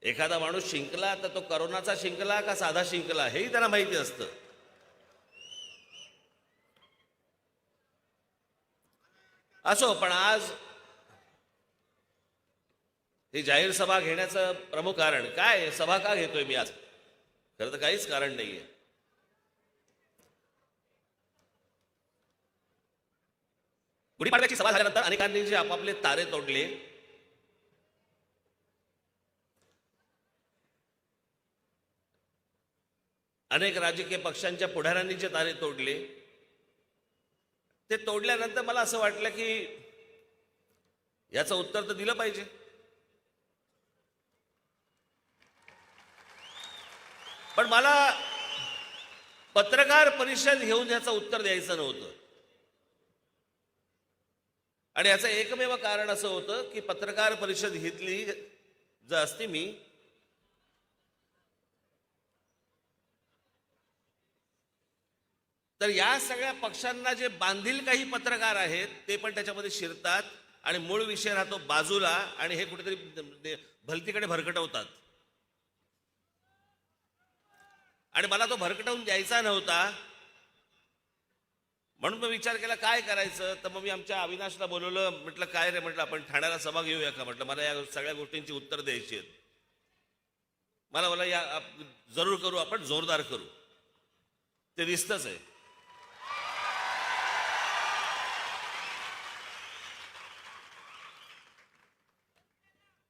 एखादा माणूस शिंकला तर तो करोनाचा शिंकला का साधा शिंकला हेही त्यांना माहिती असतं. असो, पण आज ही जाहीर सभा घेण्याचं प्रमुख कारण काय? सभा का घेतोय मी आज? खरं तर काहीच कारण नाहीये. गुढीपाडव्याची सभा झाल्यानंतर अनेकांनी जे आपापले तारे तोडले, अनेक राजकीय पक्षांच्या पुढाऱ्यांनी जे तारे तोडले, ते तोडल्यानंतर मला असं वाटलं की याचं उत्तर तर दिलं पाहिजे. पण मला पत्रकार परिषद घेऊन याचं उत्तर द्यायचं नव्हतं. आणि याचं एकमेव कारण असं होतं की पत्रकार परिषद घेतली जर असती मी, तर या सगळ्या पक्षांना जे बांधील काही पत्रकार आहेत ते पण त्याच्यामध्ये शिरतात आणि मूळ विषय राहतो बाजूला आणि हे कुठेतरी भलतीकडे भरकटवतात. आणि मला तो भरकटवून द्यायचा नव्हता, म्हणून मी विचार केला काय करायचं. तर मग मी आमच्या अविनाशला बोलवलं. म्हटलं काय रे, म्हटलं आपण ठाण्याला सभा घेऊया का? म्हटलं मला या सगळ्या गोष्टींची उत्तर द्यायची आहेत. मला या जरूर करू, आपण जोरदार करू. ते दिसतच आहे.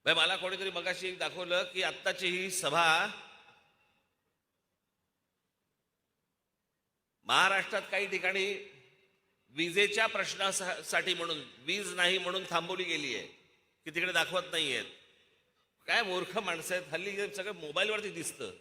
मला कोणीतरी मगाशी एक दाखवलं की आत्ताची ही सभा महाराष्ट्रात काही ठिकाणी विजेच्या प्रश्नासाठी म्हणून, वीज नाही म्हणून थांबवली गेली आहे की तिकडे दाखवत नाहीयेत. काय मूर्ख माणसं आहेत हल्ली, सगळं मोबाईलवरती दिसतं.